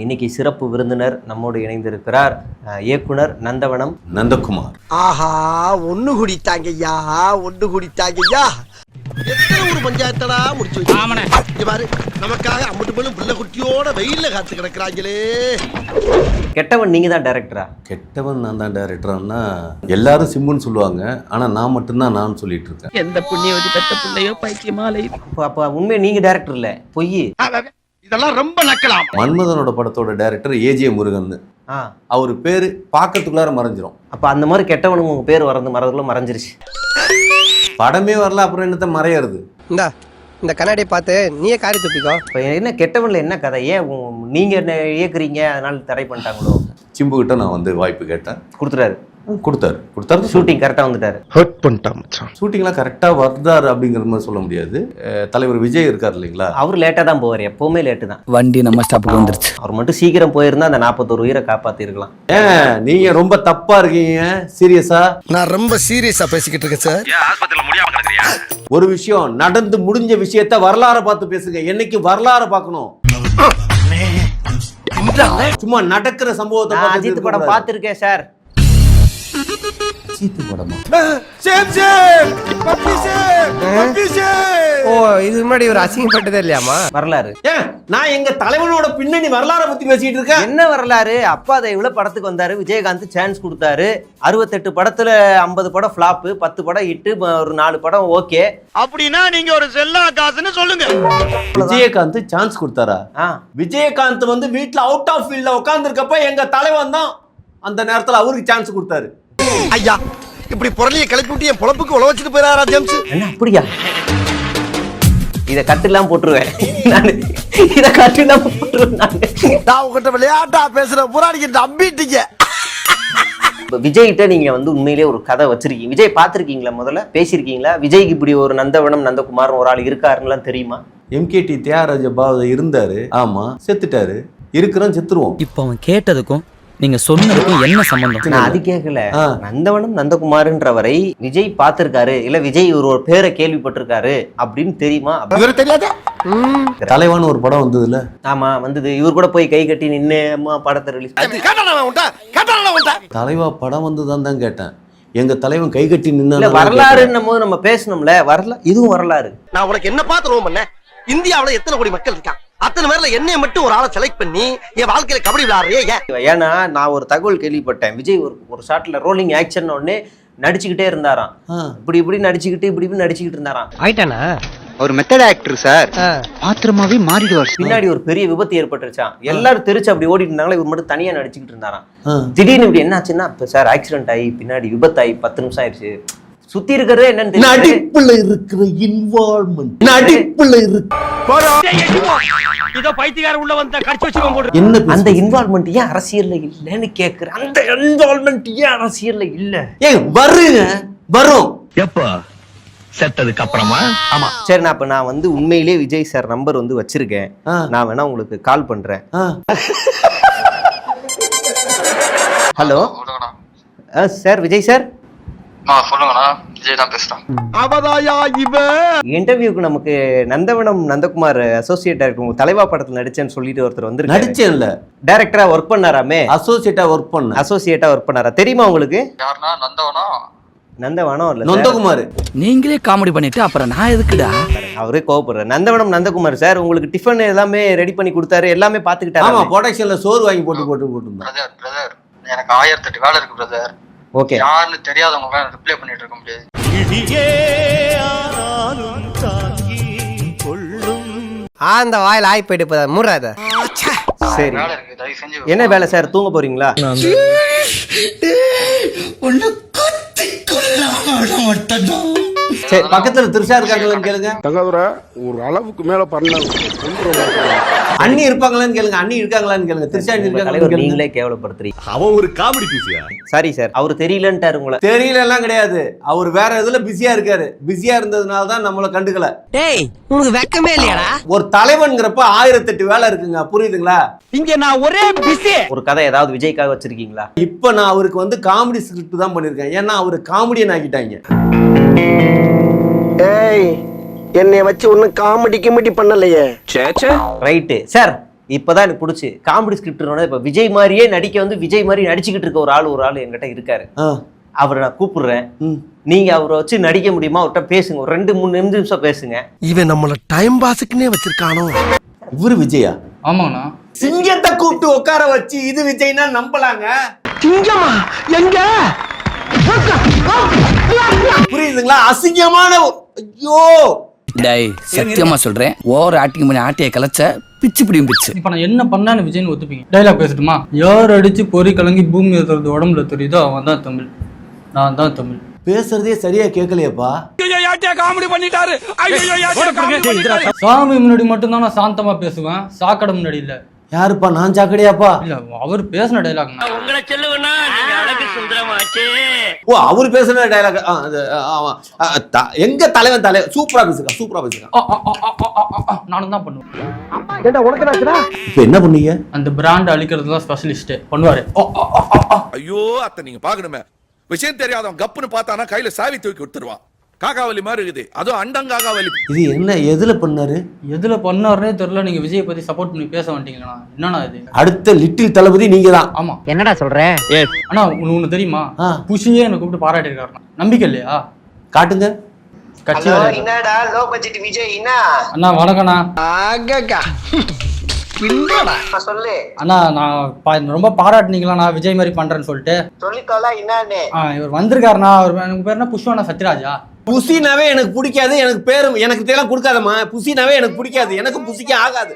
இன்னைக்கு சிறப்பு விருந்தினர் நம்மோடு இணைந்திருக்கிறார் இயக்குனர் நந்தவனம் நந்தகுமார். ஆஹா, ஒண்ணு குடித்தாங்கய்யா, ஒண்ணு குடித்தாங்கய்யா. எத்தனை ஒரு பஞ்சாயத்தடா முடிச்சு வச்சு பாரு, நமக்காக அம்பட்டு போலும் பிள்ளை குட்டியோட வெயில்ல காத்து கிடக்குறாங்களே. கெட்டவன் நீங்க தான் டைரக்டரா? கெட்டவன் நான் தான் டைரக்டர்னா எல்லாரும் சிம்புன்னு சொல்லுவாங்க, ஆனா நான் மட்டும்தான் நான் சொல்லிட்டு இருக்கேன். எந்த புண்ணியவதி பெத்த பிள்ளையோ பைத்தியமாலை. அப்ப உண்மையை நீங்க டைரக்டர் இல்ல, பொய். இதெல்லாம் ரொம்ப நக்கலாம். மன்மதனோட படத்தோட டைரக்டர் ஏஜே முருகன். அவரு பேரு பாக்கத்துக்குள்ளார மறைஞ்சிரும். அப்ப அந்த மாதிரி கெட்டவனுக்கு உங்க பேர் மறந்துக்குள்ள மறைஞ்சிருச்சு. படமே வரல, அப்புறம் என்னத்த மறையிறது? இந்த கண்ணாடியை பார்த்து நீயே காரி துப்பிக்கோ. இப்போ என்ன கெட்டவன்ல என்ன கதை? ஏன் நீங்க என்ன இயக்குறீங்க அதனால தடை பண்ணிட்டாங்களோ? சிம்பு கிட்ட நான் வந்து வாய்ப்பு கேட்டேன், கொடுத்தாரு. ஷூட்டிங் கரெக்டா வந்துட்டாரு. ஹர்ட் பண்ணிட்டான் மச்சான். ஷூட்டிங்லாம் கரெக்டா வந்தாரு அப்படிங்கிற மாதிரி சொல்ல முடியாது. தலைவர் விஜய் இருக்காரு இல்லைங்களா, அவர் லேட்டா தான் போவார், எப்பவுமே லேட்டு தான். வண்டி நம்ம ஸ்டாப்புக்கு வந்துருச்சு. அவர் மட்டும் சீக்கிரம் போயிருந்தா அந்த 41 உயிரை காப்பாத்தி இருக்கலாம். நீங்க ரொம்ப தப்பா இருக்கீங்க. சீரியஸா? நான் ரொம்ப சீரியஸா பேசிக்கிட்டு இருக்கேன் சார். ஒரு விஷயம் நடந்து முடிஞ்ச விஷயத்த வரலாற பார்த்து பேசுங்க. என்னைக்கு வரலாற பார்க்கணும், சும்மா நடக்கிற சம்பவத்தை. அஜித் படம் பார்த்திருக்கேன் சார். ஓ, இது முன்னாடி ஒரு அசிங்கப்பட்டதே இல்லையாமா வரலாறு? நான் எங்க தலைவனோட பின்னணி வரலாற பத்தி பேசிட்டு இருக்கேன். என்ன வரலாறு? அப்பா அதை இவ்வளவு படத்துக்கு வந்தாரு, விஜயகாந்த் சான்ஸ் கொடுத்தாரு. 68 படத்துல 50 படம் ஃபிளாப், 10 படம் இட்டு, ஒரு 4 படம் ஓகே. அப்படின்னா நீங்க ஒரு செல்லா காசுன்னு சொல்லுங்க. விஜயகாந்த் சான்ஸ் கொடுத்தாரா? விஜயகாந்த் வந்து வீட்டுல அவுட் ஆஃப் ஃபீல்ட்ல உட்கார்ந்து இருக்கப்ப எங்க தலைவன் தான் அந்த நேரத்துல அவருக்கு சான்ஸ் கொடுத்தாரு. ஐயா, இப்படி பொருளைய கிளப்பி விட்டு என் பொழப்புக்கு உழ வச்சுட்டு போயிடாரா ஜேம்ஸ்? என்ன அப்படியா? இத கட்டெல்லாம் போட்டுருவேன் நான். இத கட்டெல்லாம் போட்டுருவேன் நான் உங்ககிட்ட விளையாட்டா பேசுற புராணிக்கிட்ட அம்பிட்டீங்க. விஜய் கிட்ட நீங்க வந்து உண்மையிலேயே ஒரு கதை வச்சிருக்கீங்க. விஜய் பாத்திருக்கீங்களா? முதல்ல பேசியிருக்கீங்களா? விஜய்க்கு இப்படி ஒரு நந்தவனம் நந்தகுமார் ஒரு ஆள் இருக்காருன்னு தெரியுமா? எம்கேடி தியாகராஜ பாவ இருந்தாரு. ஆமா, செத்துட்டாரு. இருக்கிறோம், செத்துருவோம். இப்ப அவன் கேட்டதுக்கும் நீங்க சொன்னதுக்கும் என்ன சம்பந்தம்? நான் அது கேட்கல. நந்தவனம் நந்தகுமார்ன்றவரை விஜய் பார்த்திருக்காரு, இல்ல விஜய் ஒரு பேரை கேள்விப்பட்டிருக்காரு அப்படின்னு தெரியுமா? தெரியாத தலைவான ஒரு படம் வந்ததுல. ஆமா, வந்தது. இவர் கூட போய் கை கட்டி நின்னு படத்தை ரிலீஸ். தலைவா படம் வந்துதான் தான் கேட்டேன். எங்க தலைவன் கை கட்டி நின்னு வரலாறுன்னும் போது நம்ம பேசணும்ல. வரலாறு, இதுவும் வரலாறு. நான் உனக்கு என்ன பாத்துருவோம் பண்ண? இந்தியாவுல எத்தனை கோடி மக்கள் இருக்கான்? அத்தனை பேர்ல என்னைய மட்டும் ஒரு ஆளை செலக்ட் பண்ணி என் வாழ்க்கையில கபடி விளையாடுறியே. ஏன்னா நான் ஒரு தகவல் கேள்விப்பட்டேன். விஜய் ஒரு ஷாட்ல ரோலிங் ஆக்ஷன் உடனே நடிச்சுக்கிட்டே இருந்தாராம். இப்படி நடிச்சுக்கிட்டு இருந்தாராம். ஆயிட்டானா? ஒரு மெத்தட் ஆக்டர் சார், பாத்திரமாவே மாறிடுவார். பின்னாடி ஒரு பெரிய விபத்து ஏற்பட்டுருச்சான். எல்லாரும் தெரிச்சு அப்படி ஓடிட்டு இருந்தாங்களா, இவர் மட்டும் தனியா நடிச்சுக்கிட்டு இருந்தாராம். திடீர்னு இப்படி என்ன ஆச்சுன்னா, சார் ஆக்சிடென்ட் ஆகி பின்னாடி விபத்தாகி 10 நிமிஷம் ஆயிடுச்சு. சுத்தி இருக்கிறது என்னன்னு நடிப்புல இருக்கிற இன்வால்வ்மென்ட், நடிப்புல இருக்கு. இதோ பைத்தியக்கார உள்ள வந்தா கடிச்சு வச்சிரோம் போடு. என்ன அந்த இன்வால்வ்மென்ட் ஏன் அரசியல்ல இல்லன்னு கேக்குறேன். அந்த இன்வால்வ்மென்ட் ஏன் அரசியல்ல இல்ல? வருங்க, வரும் எப்ப செத்ததுக்கு அப்புறமா? ஆமா சரி, நான் வந்து உண்மையிலேயே விஜய் சார் நம்பர் வந்து வச்சிருக்கேன். நான் வேணா உங்களுக்கு கால் பண்றேன். Hello sir, Vijay sir. சொல்லுங்கண்ணா, விஜய் தான் பேசுறேன். அவதாயா இவ இன்டர்வியூக்கு நமக்கு நந்தவனம் நந்தகுமார் அசோசியேட் டைரக்டர், உங்க தலைவா படத்துல நடிச்சேன்னு சொல்லிட்டு ஒருத்தர் வந்து நடிச்சேன்ல, டைரக்டரா ஒர்க் பண்ணாராமே. அசோசியேட்டா ஒர்க் பண்ணாரா? தெரியுமா உங்களுக்கு? யாருன்னா? நந்தவனம் இல்ல, நந்தகுமார். நீங்களே காமெடி பண்ணிட்டு அப்புறம் நான் எதுக்குடா? அவரே கோவப்படுற. நந்தவனம் நந்தகுமார் சார் உங்களுக்கு டிஃபன் எல்லாமே ரெடி பண்ணி கொடுத்தாரு, எல்லாமே பாத்துக்கிட்டாரு. ஆமா, ப்ரொடக்ஷன்ல சோறு வாங்கி போட்டு பிரதர், எனக்கு 1008 வேலை இருக்கு பிரதர். ஓகே, யாருன்னு தெரியாதவங்க ரிப்ளை பண்ணிட்டு இருக்க முடியாது. அந்த வாயில ஆய் போயிட்டு போதா மூடாத. சரி, வேலை இருக்கு, தயவு செஞ்சு. என்ன வேலை சார்? தூங்க போறீங்களா? சரி, பக்கத்துல திருஷா இருக்காங்களான்னு கேளுங்க. தங்கதுரை ஒரு அளவுக்கு மேல பண்ண அண்ணி இருப்பாங்களான்னு கேளுங்க. அண்ணி இருக்காங்களான்னு கேளுங்க. திருஷா இருக்காங்க. நீங்களே கேவலப்படுத்துறீங்க. அவன் ஒரு காமெடி பீஸியா? சாரி சார், அவரு தெரியலன்ட்டாரு உங்களை. தெரியல எல்லாம் கிடையாது, அவர் வேற இதுல பிஸியா இருக்காரு. பிஸியா இருந்ததுனால தான் நம்மள கண்டுக்கல. டேய், உனக்கு வெக்கமே இல்லையாடா? ஒரு தலைவன்ங்கிறப்ப 1008 வேலை இருக்குங்க, புரியுதுங்களா? இங்க நான் ஒரே பிஸி. ஒரு கதை ஏதாவது விஜய்க்காக வச்சிருக்கீங்களா? இப்ப நான் அவருக்கு வந்து காமெடி ஸ்கிரிப்ட் தான் பண்ணிருக்கேன். ஏன்னா அவரு காமெடியன் ஆக்கிட்டாங்க. ஏய், என்னைய வச்சு ஒன்னும் காமெடி பண்ணலையே. ரைட்டு சார், இப்பதான் எனக்கு பிடிச்சி காமெடி ஸ்கிரிப்ட் இப்ப விஜய் மாதிரியே நடிக்க வந்து விஜய் மாதிரி நடிச்சுக்கிட்டு இருக்க ஒரு ஆள் என்கிட்ட இருக்காரு. அவரை நான் கூப்பிடுறேன், நீங்க அவரை வச்சு நடிக்க முடியுமா, அவர்கிட்ட பேசுங்க, ஒரு 2-3 நிமிஷம் பேசுங்க. இவன் நம்மள டைம் பாஸுக்குன்னே வச்சிருக்கானோ. இவரு விஜயா? ஆமாண்ணா. சிங்கத்தை கூப்பிட்டு உட்கார வச்சு இது விஜய்னா நம்பலாங்க? சிங்கமா எங்க? புரியுதுங்களா? அசிங்கமான ஐயோ டேய் சத்தியமா சொல்றேன், ஓவர் ஆக்டிங் பண்ணி ஆட்டிய கலைச்ச பிச்சு பிடியும் பிச்சு. இப்ப நான் என்ன பண்ணான்னு விஜய்னு ஒத்துப்பீங்க? டைலாக் பேசட்டுமா? யார் அடிச்சு பொறி கலங்கி பூமி ஏத்துறது உடம்புல தெரியுதோ அவன் தான் தமிழ், நான் தான் தமிழ். பேசுறதே சரியா கேட்கலையப்பா. சாமி முன்னாடி மட்டும்தான் நான் சாந்தமா பேசுவேன், சாக்கடை முன்னாடி இல்ல. யாருப்பா நான் சாக்கடையாப்பா? இல்ல அவர் பேசின டைலாக். ஓ அவரு பேசுன டைலாக். எங்க தலைவன் சூப்பரா பேசுங்க. நானும் தான் பண்ணுவேன். இப்ப என்ன பண்ணீங்க? அந்த பிராண்ட் அழிக்கிறது தான் ஸ்பெஷலிஸ்ட் பண்ணுவாரு. ஐயோ அத்தை நீங்க பாக்கணுமே, விஷயம் தெரியாதவன் கப்புன்னு பார்த்தானா கையில சாவி தூக்கி விட்டுருவான். காக்காவலி மாதிரி இருக்குது, அதுவும் அண்டங்காகாவலி. இது என்ன எதுல பண்ணாரு? எதுல பண்ணாருன்னே தெரியல. நீங்க விஜய் பத்தி சப்போர்ட் பண்ணி பேச மாட்டீங்களா? என்னன்னா இது? அடுத்த லிட்டில் தளபதி நீங்க தான். ஆமா. என்னடா சொல்ற? அண்ணா ஒண்ணு தெரியுமா? புஷியே என்ன கூப்பிட்டு பாராட்டி இருக்காரு. நம்பிக்கை இல்லையா? காட்டுங்க. கட்சி என்னடா லோ பட்ஜெட் விஜய் என்ன? அண்ணா வணக்கண்ணா. சொல்லு அண்ணா, நான் ரொம்ப பாராட்டினீங்களா நான் விஜய் மாதிரி பண்றேன்னு சொல்லிட்டு. சொல்லிக்கோல என்னன்னு. இவர் வந்திருக்காருண்ணா. எனக்கு பேர் என்ன புஷ்வானா சத்யராஜா. புசினாவே எனக்கு பிடிக்காது. எனக்கு பேரும் எனக்கு தேலாம் கொடுக்காதம்மா. புசினாவே எனக்கு பிடிக்காது. எனக்கு புசிக்க ஆகாது.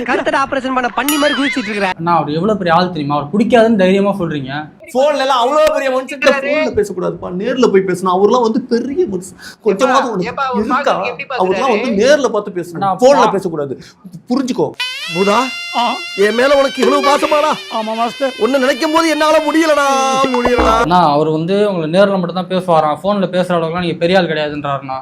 கருத்தட ஆபரேஷன் பண்ண பண்ணி மாதிரி குதிச்சிட்டு இருக்கறேன். அண்ணா அவர் எவ்வளவு பெரிய ஆள் தெரியுமா? அவர் பிடிக்காதுன்னு தைரியமா சொல்றீங்க. போன்ல எல்லாம் அவ்வளவு பெரிய மனுஷன் போன்ல பேச கூடாதுப்பா, நேர்ல போய் பேசணும். அவர்லாம் வந்து பெரிய மனுஷன். கொஞ்சமாவது இருக்கா? அவர்லாம் வந்து நேர்ல பார்த்து பேசணும், போன்ல பேச கூடாது. புரிஞ்சுக்கோ பூதா. என் மேல உனக்கு இவ்வளவு பாசமாடா? ஆமா மாஸ்டர். ஒன்னு நினைக்கும் போது என்னால முடியலடா. அண்ணா அவர் வந்து உங்களை நேர்ல மட்டும் தான் பேசுவாராம், போன்ல பேசுற அளவுக்கு நீங்க பெரிய ஆள் கிடையாதுன்றாருண்ணா.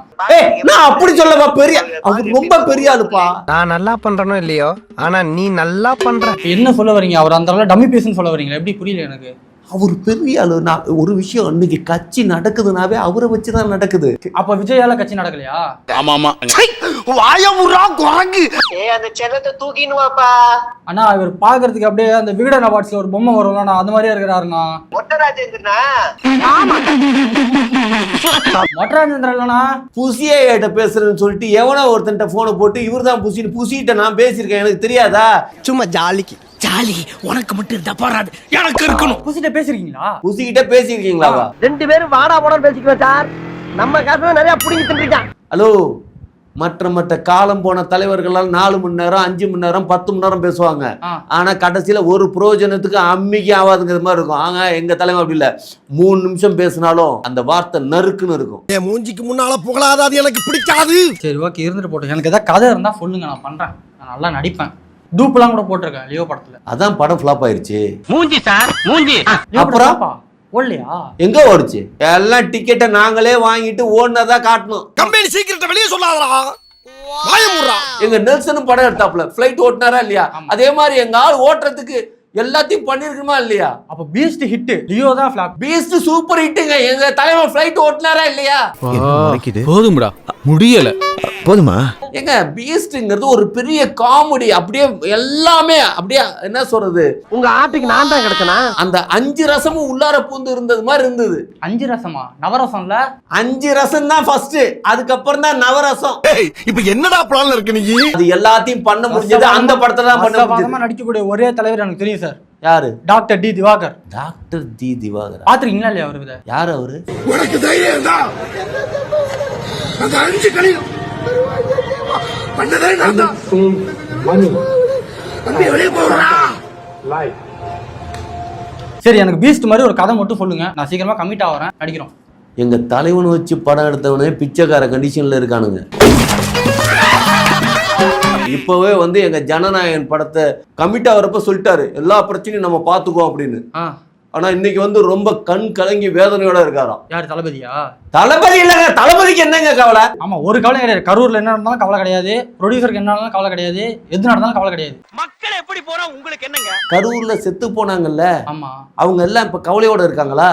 நான் அப்படி சொல்லப்பா. பெரிய அவர் ரொம்ப பெரிய ஆளுப்பா. நான் நல்லா பண்றனோ இல்லையோ, ஆனா நீ நல்லா பண்ற. என்ன சொல்ல வரீங்க? அவர் அந்த அளவுக்கு டம்மி பீஸ்னு சொல்ல வரீங்களா? எப்படி புரியல எனக்கு. அவர் பெரிய ஆளு. நான் ஒரு விஷயம், இன்னைக்கு கட்சி நடக்குதுனாவே அவரை வச்சுதான் நடக்குது. அப்ப விஜயால கட்சி நடக்கலையா? ஆமா ஆமா. வாயமுறா குரங்கு. அந்த செல்லத்தை தூக்கின்னு வாப்பா. அண்ணா இவர் பாக்குறதுக்கு அப்படியே அந்த விகடன் அவார்ட்ஸ்ல ஒரு பொம்மை வரும்ல, அந்த மாதிரியா இருக்கிறாருண்ணா. மொட்டராஜேந்திரனா? மொட்டராஜேந்திரன் இல்லண்ணா. புசியே கிட்ட பேசுறேன்னு சொல்லிட்டு எவனோ ஒருத்தன்ட்ட போனை போட்டு இவர் தான் புசின்னு புசிட்ட நான் பேசியிருக்கேன். எனக்கு தெரியாதா? சும்மா ஜாலிக்கு. ஜாலி உனக்கு மட்டும் இருந்தா போறாது, எனக்கு இருக்கணும். புசிட்ட பேசிருக்கீங்களா? புசிக்கிட்ட பேசியிருக்கீங்களா? ரெண்டு பேரும் வாடா போடான்னு பேசிக்குவேன் சார். நம்ம காசு நிறைய புடிங்கி தின்றுட்டான். ஹலோ, மற்ற காலம் போன தலைவர்களால் 4 மணி நேரம் 5 மணி நேரம் 10 மணி நேரம் பேசுவாங்க. ஆனா கடைசியில ஒரு பிரயோஜனத்துக்கு அம்மிக்கு ஆகாதுங்கிற மாதிரி இருக்கும். ஆங்க எங்க தலைவர் அப்படி இல்ல, 3 நிமிஷம் பேசினாலும் அந்த வார்த்தை நறுக்குன்னு இருக்கும். என் மூஞ்சிக்கு முன்னால புகழாதாது எனக்கு பிடிக்காது. சரி ஓகே, இருந்துட்டு போட்டோம். எனக்கு ஏதாவது கதை இருந்தா சொல்லுங்க, நான் பண்றேன். நான் நல்லா நடிப்பேன். டூப்லாம் கூட போட்டிருக்கேன் லியோ படத்துல. அதான் படம் ஃபிளாப் ஆயிருச்சு. மூஞ்சி சார் மூஞ்சி. அப்புறம் ஓடலையா? எங்க ஓடுச்சு? எல்லாம் டிக்கெட்டை நாங்களே வாங்கிட்டு ஓடுனதான் காட்டணும். கம்பெனி சீக்கிரத்தை வெளியே சொல்லாதடா. வாயமுறா. எங்க நெல்சனும் படம் எடுத்தாப்ல, ஃபிளைட் ஓட்டினாரா இல்லையா? அதே மாதிரி எங்க ஆள் ஓட்டுறதுக்கு எல்லாத்தையும் பண்ணிருக்குமா இல்லையா? அப்ப பீஸ்ட் ஹிட், லியோ தான் ஃபிளாப். பீஸ்ட் சூப்பர் ஹிட்டுங்க. எங்க தலைவர் ஃபிளைட் ஓட்டினாரா இல்லையா? போதும்டா, முடியல. போதுமா? எங்க பீஸ்ட்ங்கிறது ஒரு பெரிய காமெடி. அப்படியே எல்லாமே அப்படியே என்ன சொல்றது, உங்க ஆட்டுக்கு நான் தான் கிடைச்சனா? அந்த 5 ரசமும் உள்ளார பூந்து இருந்தது மாதிரி இருந்தது. 5 ரசமா? நவரசம்ல 5 ரசம் தான் ஃபர்ஸ்ட், அதுக்கப்புறம் தான் நவரசம். இப்ப என்னடா பிளான்ல இருக்கு நீ? அது எல்லாத்தையும் பண்ண முடிஞ்சது அந்த படத்துல தான் பண்ண முடிஞ்சது. நடிக்கக்கூடிய ஒரே தலைவர் எனக்கு தெரியும் சார். யாரு? Doctor D Diwakar. Doctor D Diwakar பாத்துறீங்களா இல்லையா? அவரு யாரு? அவரு உனக்கு தைரியம் தான். அந்த 5 கலியும் பண்ணதே நான் தான். வெளியே போறா. சரி, எனக்கு பீஸ்ட் மாதிரி ஒரு கதை மட்டும் சொல்லுங்க, நான் சீக்கிரமா கமிட் ஆகிறேன், நடிக்கிறோம். எங்க தலைவனை வச்சு படம் எடுத்தவனே பிச்சைக்கார கண்டிஷன்ல இருக்கானுங்க. இப்பவே வந்து எங்க ஜனநாயகன் படத்தை கமிட் ஆகிறப்ப சொல்லிட்டாரு, எல்லா பிரச்சனையும் நம்ம பாத்துக்குவோம் அப்படின்னு. ஆனா இன்னைக்கு வந்து ரொம்ப கண் கலங்கி வேதனையோட இருக்காராம். யாரு? தளபதியா? தளபதி இல்லங்க, தளபதிக்கு என்னங்க கவலை? ஆமா, ஒரு கவலை கிடையாது. கரூர்ல என்ன நடந்தாலும் கவலை கிடையாது, ப்ரொடியூசருக்கு என்ன நடந்தாலும் கவலை கிடையாது, எது நடந்தாலும் கவலை கிடையாது. மக்கள் எப்படி போறா உங்களுக்கு என்னங்க? கரூர்ல செத்து போனாங்கல்ல, ஆமா, அவங்க எல்லாம் இப்ப கவலையோட இருக்காங்களா?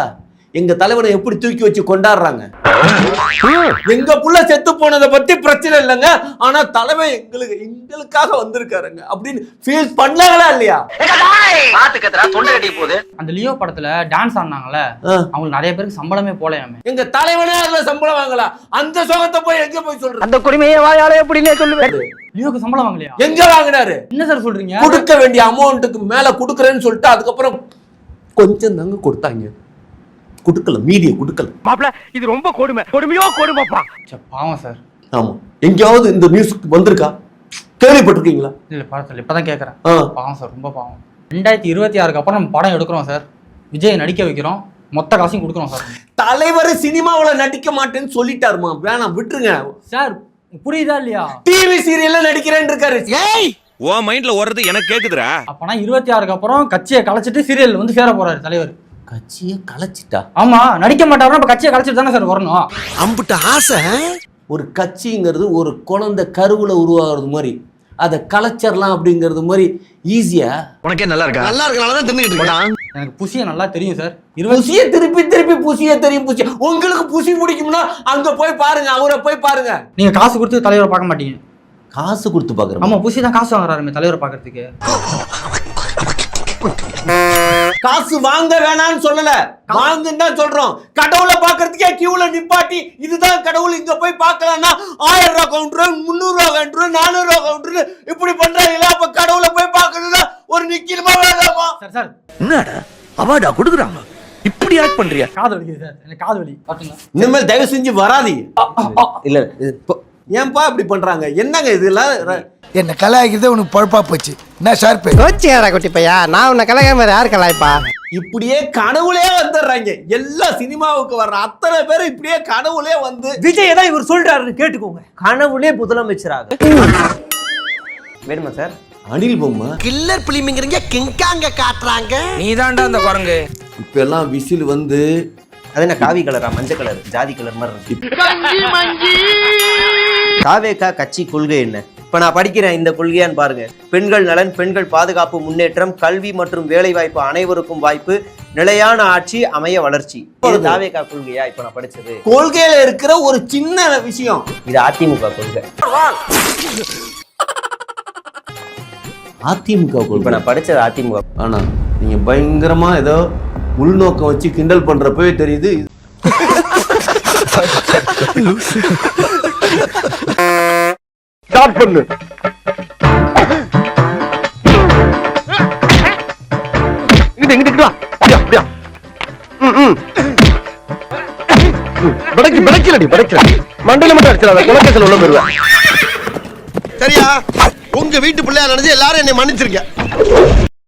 எங்க தலைவனை எப்படி தூக்கி வச்சு கொண்டாடுறாங்க. எங்க புள்ள செத்து போனதை பத்தி பிரச்சனை இல்லைங்க, ஆனா தலைவன் எங்களுக்காக வந்திருக்காருங்க அப்படின்னு ஃபீல் பண்ணாங்களா இல்லையா? அந்த லியோ படத்துல டான்ஸ் ஆடினாங்கல்ல, அவங்களுக்கு நிறைய பேருக்கு சம்பளமே போலையாமே. எங்க தலைவனே அதுல சம்பளம் வாங்கலாம். அந்த சோகத்தை போய் எங்க போய் சொல்றது? அந்த கொடுமையை வாயால எப்படின்னே சொல்லுவேன். லியோக்கு சம்பளம் வாங்கலையா? எங்க வாங்கினாரு? என்ன சார் சொல்றீங்க? கொடுக்க வேண்டிய அமௌண்ட்டுக்கு மேல கொடுக்கறேன்னு சொல்லிட்டு அதுக்கப்புறம் கொஞ்சம் தாங்க கொடுத்தாங்க, கொடுக்கல, மீதியை கொடுக்கல. மாப்ள இது ரொம்ப கொடுமை, கொடுமையோ கொடுமைப்பா. பாவம் சார். ஆமா, எங்கேயாவது இந்த நியூஸ் வந்திருக்கா, கேள்விப்பட்டிருக்கீங்களா? இல்ல படத்துல இப்பதான் கேக்குறேன். பாவம் சார், ரொம்ப பாவம். 2026க்கு அப்புறம் நம்ம படம் எடுக்கிறோம் சார், விஜய் நடிக்க வைக்கிறோம், மொத்த காசையும் கொடுக்குறோம் சார். தலைவர் சினிமாவுல நடிக்க மாட்டேன்னு சொல்லிட்டாருமா, வேணாம் விட்டுருங்க சார். புரியுதா இல்லையா? டிவி சீரியல்ல நடிக்கிறேன்னு இருக்காரு. ஏய் ஓ மைண்ட்ல ஓடுறது எனக்கு கேக்குதுடா. அப்பனா 26க்கு அப்புறம் கட்சியை கலைச்சிட்டு சீரியல் வந்து சேர போறாரு தலைவர். கட்சியை கலைச்சிட்டா? ஆமா, நடிக்க மாட்டாருன்னா இப்ப கட்சியை கலைச்சிட்டு தானே சார் வரணும். அம்புட்ட ஆசை. ஒரு கட்சிங்கிறது ஒரு குழந்தை கருவுல உருவாகிறது மாதிரி, அதை கலைச்சிடலாம் அப்படிங்கிறது மாதிரி ஈஸியா? உனக்கே நல்லா இருக்கா? நல்லா இருக்கனாலதான் தின்னுட்டு இருக்கான். எனக்கு புசிய நல்லா தெரியும் சார். புசிய திருப்பி திருப்பி புசிய தெரியும். புசி உங்களுக்கு புசி பிடிக்கும்னா அங்க போய் பாருங்க, அவரை போய் பாருங்க. நீங்க காசு கொடுத்து தலைவரை பார்க்க மாட்டீங்க. காசு கொடுத்து பாக்குறோம். ஆமா, புசி தான் காசு வாங்குறாருமே தலைவரை பார்க்கறதுக்கு. காசு வாங்க வேணாம்னு சொல்லல, வாங்குன்னு தான் சொல்றோம். கடவுளை பாக்குறதுக்கே கியூல நிப்பாட்டி இதுதான் கடவுள், இங்க போய் பார்க்கலாம்னா 1000 ரூபாய் கவுண்டர், 300 ரூபாய் கவுண்டர், 400 ரூபாய் கவுண்டர் இப்படி பண்றாங்களா? அப்ப கடவுளை போய் பார்க்கணும்னா ஒரு நிக்கணுமா வேணாமா? சார் என்னடா அவார்டா கொடுக்குறாங்க, இப்படி ஆக்ட் பண்றியா? காது வலிக்குது சார், எனக்கு காது வலி. பாத்தீங்களா? இனிமேல் தயவு செஞ்சு வராதீங்க. இல்ல ஏன்பா இப்படி பண்றாங்க? என்னங்க இதெல்லாம்? என்ன கலாய்க்கிறது உனக்கு பொழப்பா போச்சு. நான் ஷார்ப்பு கோச்சியாடா குட்டி பையா, நான் உன்னை கலாய்க்காம யார் கலாய்ப்பா? இப்படியே கனவுலே வந்துடுறாங்க. எல்லா சினிமாவுக்கு வர்ற அத்தனை பேரும் இப்படியே கனவுலே வந்து விஜய் தான் இவர் சொல்றாருன்னு கேட்டுக்கோங்க. கனவுலே முதலமைச்சராக வேணுமா சார்? அனில் பொம்மை கில்லர் பிலிமிங்கிறீங்க, கிங்காங்க காட்டுறாங்க. நீ தாண்டா அந்த குரங்கு. இப்ப எல்லாம் விசில் வந்து அது என்ன காவி கலரா, மஞ்சள் கலர், ஜாதி கலர் மாதிரி இருக்கு. தாவேகா கட்சி கொள்கை என்ன? இப்ப நான் படிக்கிறேன், இந்த கொள்கையான்னு பாருங்க. பெண்கள் நலன், பெண்கள் பாதுகாப்பு, முன்னேற்றம், கல்வி மற்றும் வேலை வாய்ப்பு, அனைவருக்கும் வாய்ப்பு, நிலையான ஆட்சி, அமைய வளர்ச்சி. இது தாவேகா கொள்கையா? இப்ப நான் படிச்சது கொள்கையில இருக்கிற ஒரு சின்ன விஷயம். இது அதிமுக கொள்கை. அதிமுக இப்ப கொள்கை நான் படிச்சது அதிமுக. ஆனா நீங்க பயங்கரமா ஏதோ உள்நோக்கம் வச்சு கிண்டல் பண்றப்பவே தெரியுது. ஸ்டார்ட் பண்ணு. இங்கிட்டு வா. அப்படியா? படைக்கலடி மண்டையில மட்டும் அடிச்சிடாத, குலக்கேசல் உள்ள போயிருவேன். சரியா? உங்க வீட்டு பிள்ளையா நினைச்சு எல்லாரும் என்னை மன்னிச்சிருக்க.